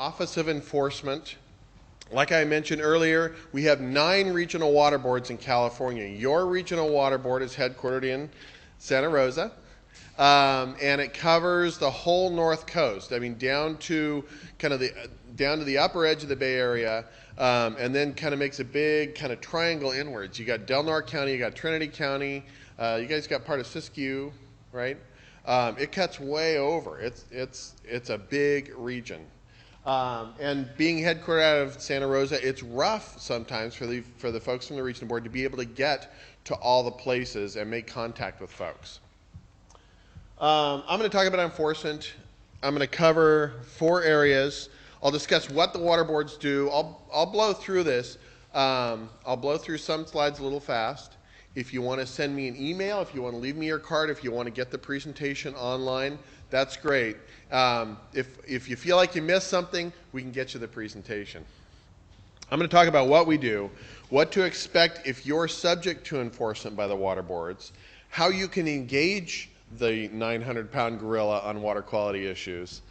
Office of Enforcement. Like I mentioned earlier, we have 9 regional water boards in California. Your regional water board is headquartered in Santa Rosa, and it covers the whole North Coast. I mean, down to the upper edge of the Bay Area, and then kind of makes a big kind of triangle inwards. You got Del Norte County, you got Trinity County, you guys got part of Siskiyou, right? It cuts way over. It's a big region. And being headquartered out of Santa Rosa, it's rough sometimes for the folks from the regional board to be able to get to all the places and make contact with folks. I'm going to talk about enforcement. I'm going to cover 4 areas. I'll discuss what the water boards do. I'll blow through this. I'll blow through some slides a little fast. If you want to send me an email, if you want to leave me your card, if you want to get the presentation online, that's great. If you feel like you missed something, we can get you the presentation. I'm going to talk about what we do, what to expect if you're subject to enforcement by the water boards, how you can engage the 900-pound gorilla on water quality issues,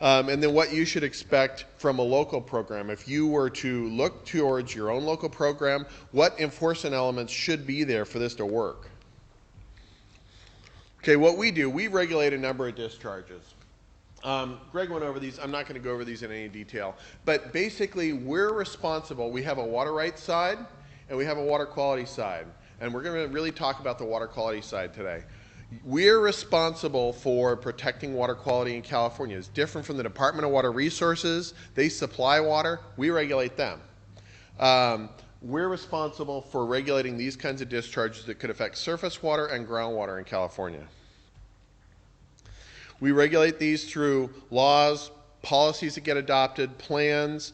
and then what you should expect from a local program. If you were to look towards your own local program, what enforcement elements should be there for this to work? Okay, what we do, we regulate a number of discharges. Greg went over these. I'm not going to go over these in any detail. But basically, we're responsible. We have a water rights side, and we have a water quality side. And we're going to really talk about the water quality side today. We're responsible for protecting water quality in California. It's different from the Department of Water Resources. They supply water. We regulate them. We're responsible for regulating these kinds of discharges that could affect surface water and groundwater in California. We regulate these through laws, policies that get adopted, plans,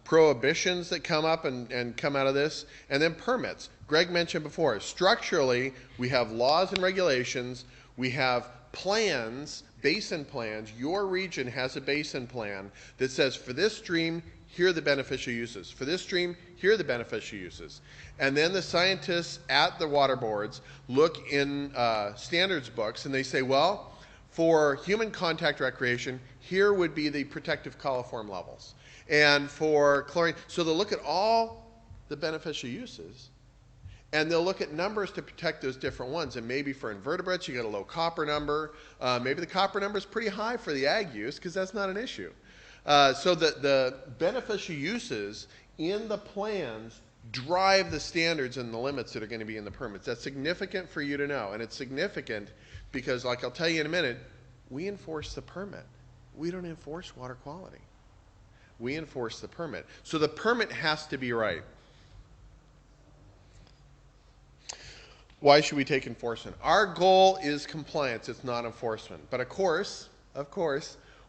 prohibitions that come up and come out of this, and then permits. Greg mentioned before, structurally, we have laws and regulations, we have plans, basin plans. Your region has a basin plan that says for this stream, here are the beneficial uses. For this stream, here are the beneficial uses. And then the scientists at the water boards look in standards books and they say, well, for human contact recreation, here would be the protective coliform levels. And for chlorine, so they'll look at all the beneficial uses and they'll look at numbers to protect those different ones. And maybe for invertebrates, you got a low copper number. Maybe the copper number is pretty high for the ag use because that's not an issue. So the beneficial uses in the plans drive the standards and the limits that are going to be in the permits. That's significant for you to know. And it's significant because, like I'll tell you in a minute, we enforce the permit. We don't enforce water quality. We enforce the permit. So the permit has to be right. Why should we take enforcement? Our goal is compliance. It's not enforcement. But of course,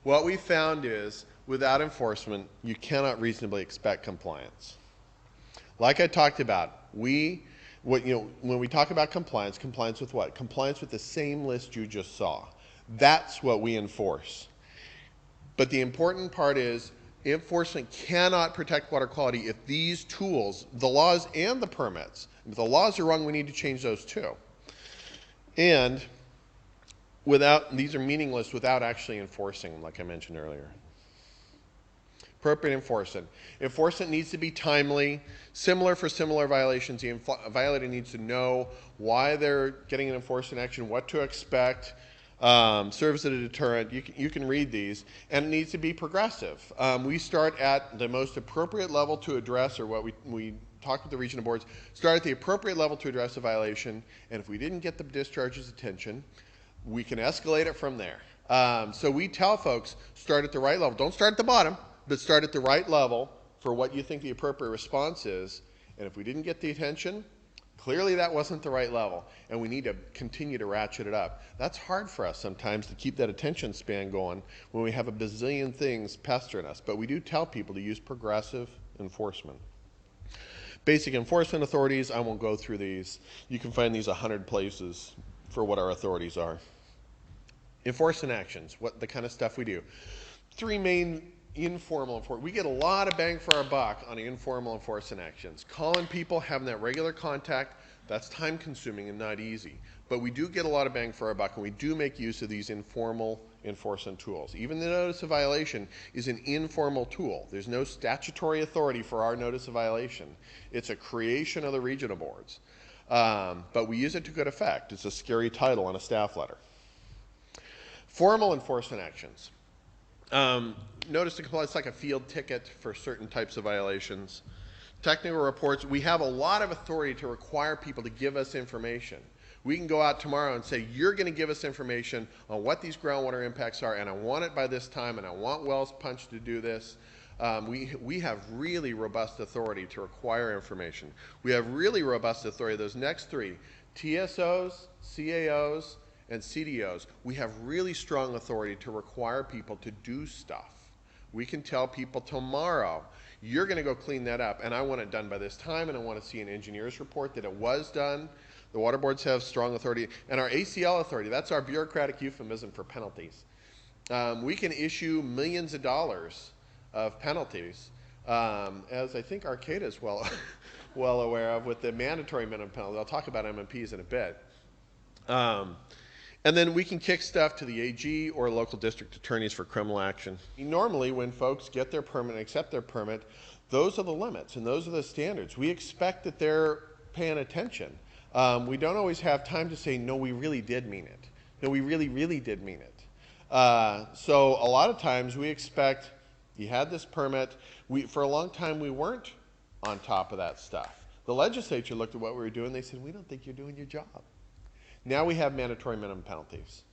what we found is without enforcement, you cannot reasonably expect compliance. Like I talked about, when we talk about compliance, compliance with what? Compliance with the same list you just saw. That's what we enforce. But the important part is enforcement cannot protect water quality if these tools, the laws and the permits, if the laws are wrong, we need to change those too. And these are meaningless without actually enforcing them, like I mentioned earlier. Appropriate enforcement. Enforcement needs to be timely, similar for similar violations. The violator needs to know why they're getting an enforcement action, what to expect, serves as a deterrent. You can read these, and it needs to be progressive. We start at the most appropriate level to address, or what we talk with the regional boards, start at the appropriate level to address a violation, and if we didn't get the discharge's attention, we can escalate it from there. So we tell folks, start at the right level. Don't start at the bottom, but start at the right level for what you think the appropriate response is, and if we didn't get the attention, clearly that wasn't the right level, and we need to continue to ratchet it up. That's hard for us sometimes to keep that attention span going when we have a bazillion things pestering us, but we do tell people to use progressive enforcement. Basic enforcement authorities, I won't go through these. You can find these 100 places for what our authorities are. Enforcement actions, the kind of stuff we do. 3 main informal enforcement. We get a lot of bang for our buck on informal enforcement actions. Calling people, having that regular contact, that's time consuming and not easy. But we do get a lot of bang for our buck, and we do make use of these informal enforcement tools. Even the notice of violation is an informal tool. There's no statutory authority for our notice of violation. It's a creation of the regional boards. But we use it to good effect. It's a scary title on a staff letter. Formal enforcement actions. Notice to comply, it's like a field ticket for certain types of violations. Technical reports, we have a lot of authority to require people to give us information. We can go out tomorrow and say, you're going to give us information on what these groundwater impacts are, and I want it by this time, and I want Wells Punch to do this. We have really robust authority to require information. We have really robust authority, those next three, TSOs, CAOs, and CDOs, we have really strong authority to require people to do stuff. We can tell people tomorrow, you're going to go clean that up, and I want it done by this time, and I want to see an engineer's report that it was done. The water boards have strong authority. And our ACL authority, that's our bureaucratic euphemism for penalties. We can issue millions of dollars of penalties, as I think Arcata is well aware of with the mandatory minimum penalty. I'll talk about MMPs in a bit. And then we can kick stuff to the AG or local district attorneys for criminal action. Normally, when folks get their permit and accept their permit, those are the limits and those are the standards. We expect that they're paying attention. We don't always have time to say, no, we really did mean it. No, we really, really did mean it. So a lot of times we expect, you had this permit. For a long time, we weren't on top of that stuff. The legislature looked at what we were doing. They said, we don't think you're doing your job. Now we have mandatory minimum penalties.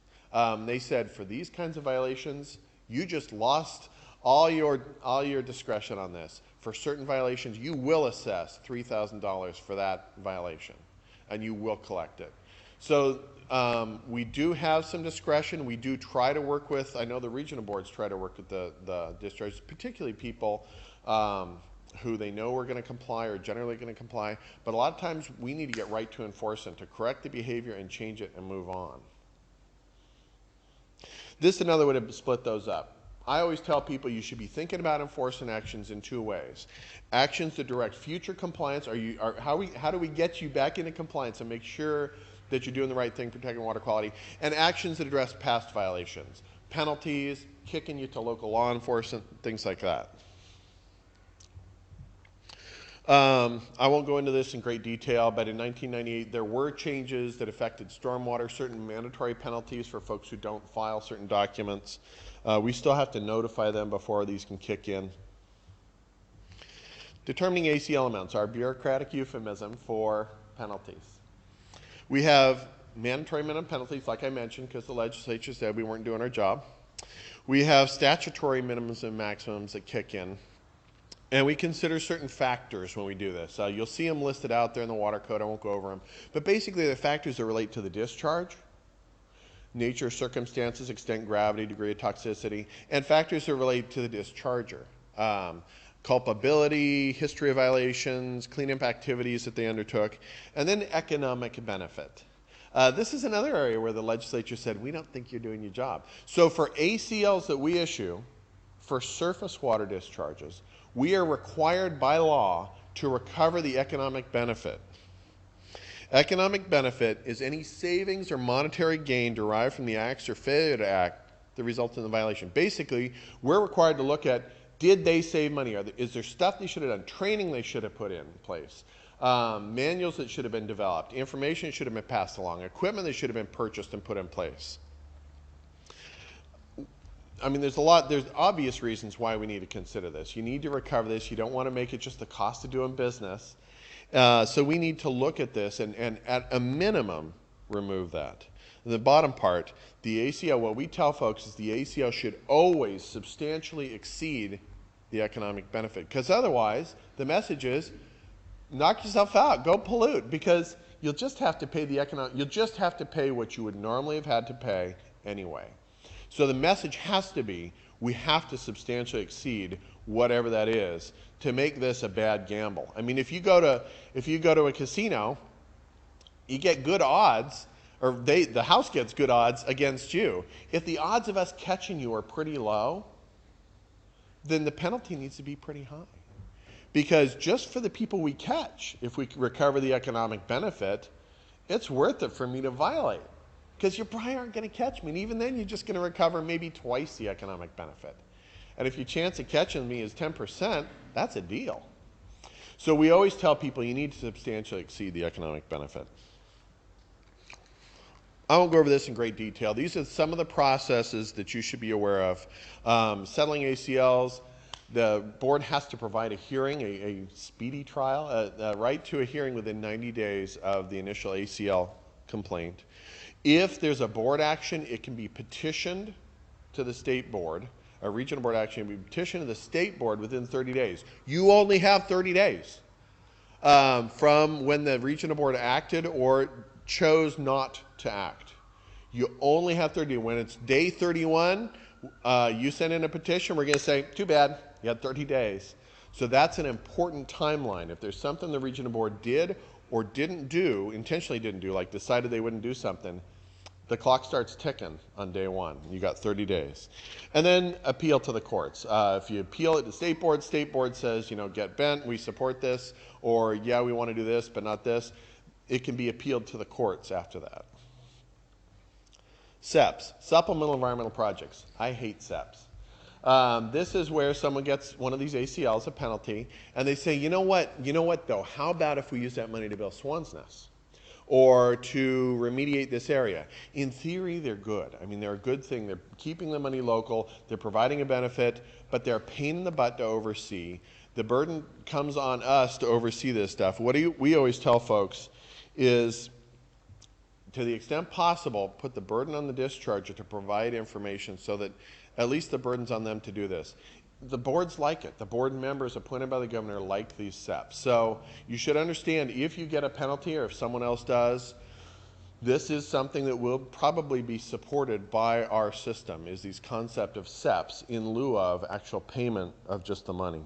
They said, for these kinds of violations, you just lost all your discretion on this. For certain violations, you will assess $3,000 for that violation, and you will collect it. So we do have some discretion. We do try to work with, I know the regional boards try to work with the discharges, particularly people who they know are going to comply or generally going to comply. But a lot of times we need to get right to enforcement to correct the behavior and change it and move on. This is another way to split those up. I always tell people you should be thinking about enforcement actions in two ways. Actions that direct future compliance, how do we get you back into compliance and make sure that you're doing the right thing, protecting water quality, and actions that address past violations, penalties, kicking you to local law enforcement, things like that. I won't go into this in great detail, but in 1998 there were changes that affected stormwater, certain mandatory penalties for folks who don't file certain documents. We still have to notify them before these can kick in. Determining ACL amounts, our bureaucratic euphemism for penalties. We have mandatory minimum penalties, like I mentioned, because the legislature said we weren't doing our job. We have statutory minimums and maximums that kick in. And we consider certain factors when we do this. You'll see them listed out there in the water code. I won't go over them. But basically, the factors that relate to the discharge, nature, circumstances, extent, gravity, degree of toxicity, and factors that relate to the discharger. Culpability, history of violations, cleanup activities that they undertook, and then economic benefit. This is another area where the legislature said, we don't think you're doing your job. So for ACLs that we issue, for surface water discharges, we are required by law to recover the economic benefit. Economic benefit is any savings or monetary gain derived from the acts or failure to act that result in the violation. Basically, we're required to look at, did they save money? Is there stuff they should have done, training they should have put in place, manuals that should have been developed, information that should have been passed along, equipment that should have been purchased and put in place. I mean, there's obvious reasons why we need to consider this. You need to recover this. You don't want to make it just the cost of doing business. So we need to look at this and at a minimum, remove that. And the bottom part, the ACL, what we tell folks is the ACL should always substantially exceed the economic benefit. Because otherwise, the message is, knock yourself out, go pollute, because you'll just have to pay you'll just have to pay what you would normally have had to pay anyway. So the message has to be, we have to substantially exceed whatever that is to make this a bad gamble. I mean, if you go to a casino, you get good odds, or the house gets good odds against you. If the odds of us catching you are pretty low, then the penalty needs to be pretty high. Because just for the people we catch, if we recover the economic benefit, it's worth it for me to violate. because you probably aren't going to catch me. And even then, you're just going to recover maybe twice the economic benefit. And if your chance of catching me is 10%, that's a deal. So we always tell people you need to substantially exceed the economic benefit. I won't go over this in great detail. These are some of the processes that you should be aware of. Settling ACLs, the board has to provide a hearing, a speedy trial, a right to a hearing within 90 days of the initial ACL complaint. If there's a board action, it can be petitioned to the state board. A regional board action can be petitioned to the state board within 30 days. You only have 30 days from when the regional board acted or chose not to act. You only have 30 days. When it's day 31, you send in a petition, we're going to say, too bad, you had 30 days. So that's an important timeline. If there's something the regional board did or didn't do, intentionally didn't do, like decided they wouldn't do something, the clock starts ticking on day one. You got 30 days. And then appeal to the courts. If you appeal it to state board says, get bent, we support this, or yeah, we want to do this, but not this. It can be appealed to the courts after that. SEPs, Supplemental Environmental Projects. I hate SEPs. This is where someone gets one of these ACLs, a penalty, and they say, you know what though, how about if we use that money to build swan's nests? Or to remediate this area. In theory, they're good. I mean, they're a good thing. They're keeping the money local, they're providing a benefit, but they're a pain in the butt to oversee. The burden comes on us to oversee this stuff. What we always tell folks is, to the extent possible, put the burden on the discharger to provide information so that at least the burden's on them to do this. The boards like it. The board members appointed by the governor like these SEPs. So you should understand, if you get a penalty or if someone else does, this is something that will probably be supported by our system, is these concept of SEPs in lieu of actual payment of just the money.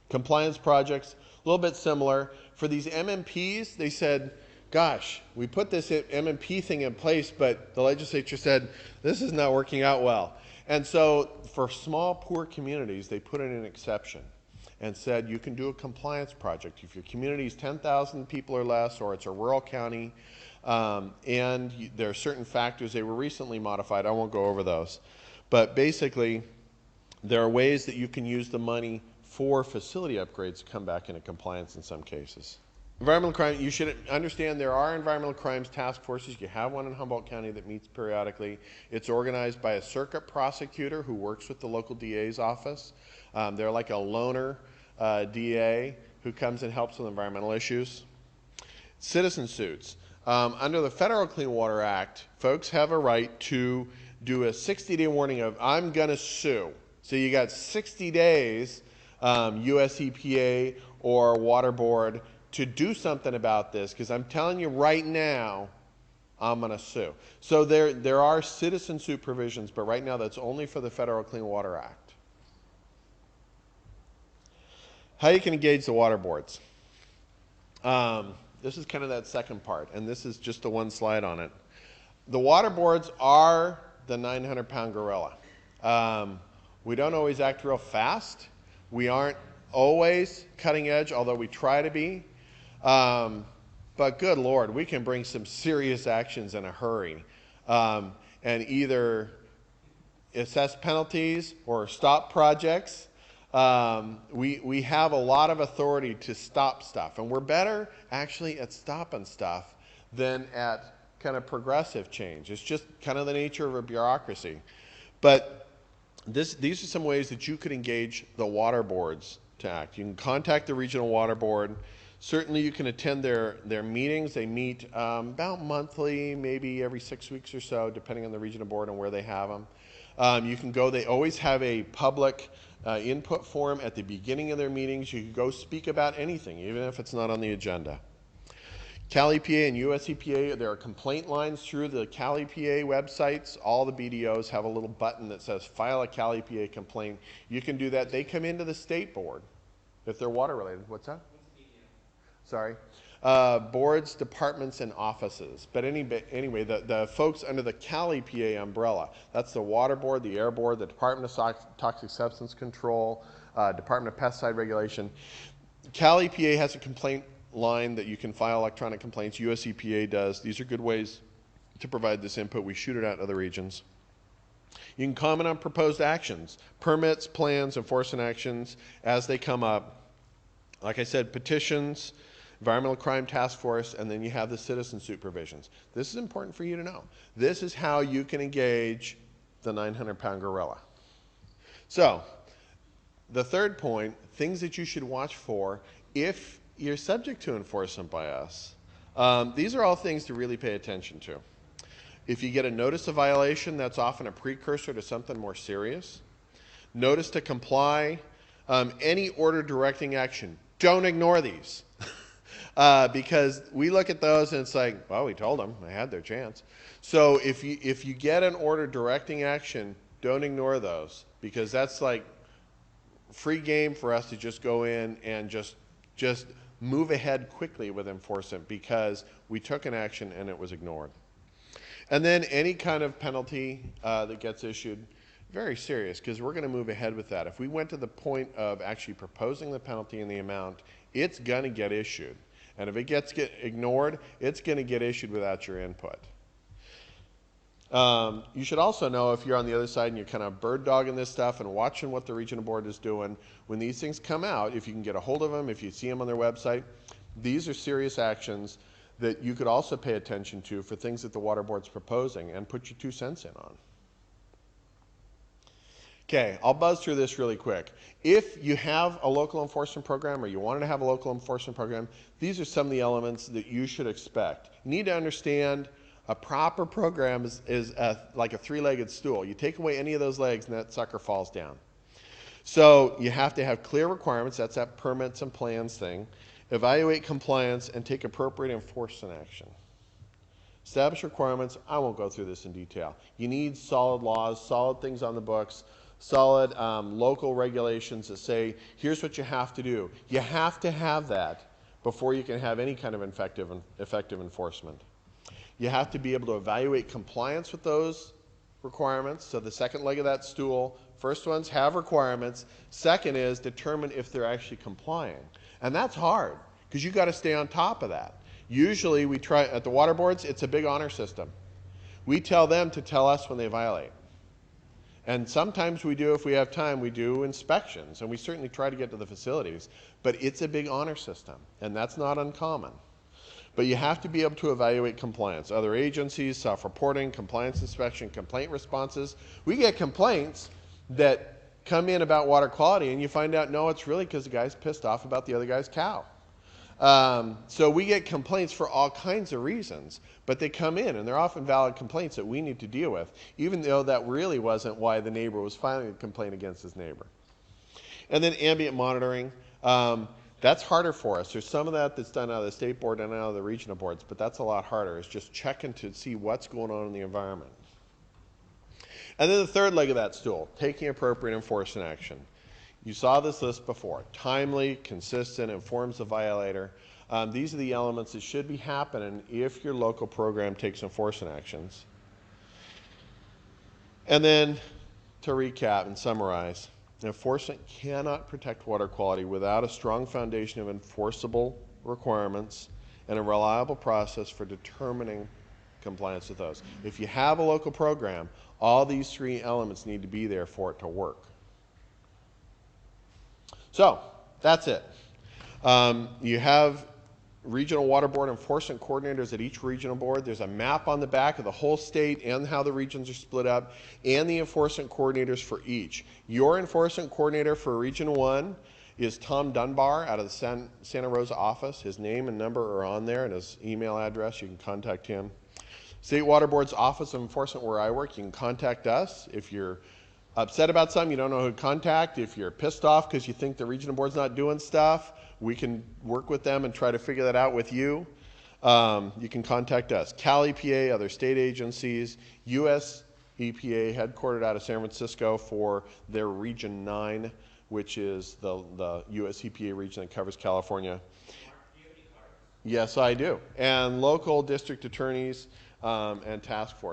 Compliance projects, a little bit similar. For these MMPs, they said, gosh, we put this MMP thing in place, but the legislature said, this is not working out well. And so for small, poor communities, they put in an exception and said you can do a compliance project. If your community is 10,000 people or less, or it's a rural county, and there are certain factors, they were recently modified, I won't go over those. But basically, there are ways that you can use the money for facility upgrades to come back into compliance in some cases. Environmental crime, you should understand there are environmental crimes task forces. You have one in Humboldt County that meets periodically. It's organized by a circuit prosecutor who works with the local DA's office. They're like a loner DA who comes and helps with environmental issues. Citizen suits. Under the Federal Clean Water Act, folks have a right to do a 60-day warning of, I'm going to sue. So you got 60 days, US EPA or Water Board, to do something about this, because I'm telling you right now, I'm going to sue. So there are citizen suit provisions, but right now that's only for the Federal Clean Water Act. How you can engage the water boards. This is kind of that second part, and this is just the one slide on it. The water boards are the 900-pound gorilla. We don't always act real fast. We aren't always cutting edge, although we try to be. But good Lord, we can bring some serious actions in a hurry, and either assess penalties or stop projects. We have a lot of authority to stop stuff, and we're better actually at stopping stuff than at kind of progressive change. It's just kind of the nature of a bureaucracy. But these are some ways that you could engage the water boards to act. You can contact the regional water board. Certainly you can attend their meetings. They meet about monthly, maybe every 6 weeks or so, depending on the regional board and where they have them. You can go, they always have a public input forum at the beginning of their meetings. You can go speak about anything, even if it's not on the agenda. Cal EPA and US EPA, there are complaint lines through the Cal EPA websites. All the BDOs have a little button that says file a Cal EPA complaint. You can do that. They come into the state board if they're water related. What's that? Sorry. Boards, departments, and offices. But anyway, the folks under the Cal EPA umbrella, that's the Water Board, the Air Board, the Department of Toxic Substance Control, Department of Pesticide Regulation. Cal EPA has a complaint line that you can file electronic complaints. US EPA does. These are good ways to provide this input. We shoot it out to other regions. You can comment on proposed actions, permits, plans, enforcement actions as they come up. Like I said, petitions, Environmental Crime Task Force, and then you have the citizen supervisions. This is important for you to know. This is how you can engage the 900-pound gorilla. So, the third point, things that you should watch for if you're subject to enforcement by us. These are all things to really pay attention to. If you get a notice of violation, that's often a precursor to something more serious. Notice to comply, any order directing action. Don't ignore these. Because we look at those and it's like, well, we told them, they had their chance. So if you get an order directing action, don't ignore those, because that's like free game for us to just go in and just move ahead quickly with enforcement because we took an action and it was ignored. And then any kind of penalty that gets issued, very serious, because we're going to move ahead with that. If we went to the point of actually proposing the penalty and the amount, it's going to get issued. And if it gets ignored, it's going to get issued without your input. You should also know, if you're on the other side and you're kind of bird dogging this stuff and watching what the regional board is doing, when these things come out, if you can get a hold of them, if you see them on their website, these are serious actions that you could also pay attention to for things that the water board's proposing and put your 2 cents in on. Okay, I'll buzz through this really quick. If you have a local enforcement program or you wanted to have a local enforcement program, these are some of the elements that you should expect. You need to understand a proper program is like a 3-legged stool. You take away any of those legs and that sucker falls down. So you have to have clear requirements, that's that permits and plans thing. Evaluate compliance and take appropriate enforcement action. Establish requirements. I won't go through this in detail. You need solid laws, solid things on the books, solid local regulations that say, here's what you have to do. You have to have that before you can have any kind of effective enforcement. You have to be able to evaluate compliance with those requirements. So the second leg of that stool, first one's have requirements. Second is determine if they're actually complying. And that's hard, because you've got to stay on top of that. Usually we try, at the water boards, it's a big honor system. We tell them to tell us when they violate. And sometimes we do, if we have time, we do inspections, and we certainly try to get to the facilities, but it's a big honor system, and that's not uncommon. But you have to be able to evaluate compliance. Other agencies, self-reporting, compliance inspection, complaint responses. We get complaints that come in about water quality, and you find out, no, it's really because the guy's pissed off about the other guy's cow. So we get complaints for all kinds of reasons, but they come in, and they're often valid complaints that we need to deal with, even though that really wasn't why the neighbor was filing a complaint against his neighbor. And then ambient monitoring. That's harder for us. There's some of that that's done out of the state board and out of the regional boards, but that's a lot harder. It's just checking to see what's going on in the environment. And then the third leg of that stool, taking appropriate enforcement action. You saw this list before. Timely, consistent, informs the violator. These are the elements that should be happening if your local program takes enforcement actions. And then to recap and summarize, enforcement cannot protect water quality without a strong foundation of enforceable requirements and a reliable process for determining compliance with those. If you have a local program, all these 3 elements need to be there for it to work. So that's it. You have regional water board enforcement coordinators at each regional board. There's a map on the back of the whole state and how the regions are split up, and the enforcement coordinators for each. Your enforcement coordinator for Region 1 is Tom Dunbar out of the Santa Rosa office. His name and number are on there, and his email address. You can contact him. State Water Board's Office of Enforcement, where I work, you can contact us. If you're upset about something, you don't know who to contact, if you're pissed off because you think the regional board's not doing stuff, we can work with them and try to figure that out with you. You can contact us. Cal EPA, other state agencies, US EPA, headquartered out of San Francisco for their Region 9, which is the US EPA region that covers California. Yes, I do. And local district attorneys and task force.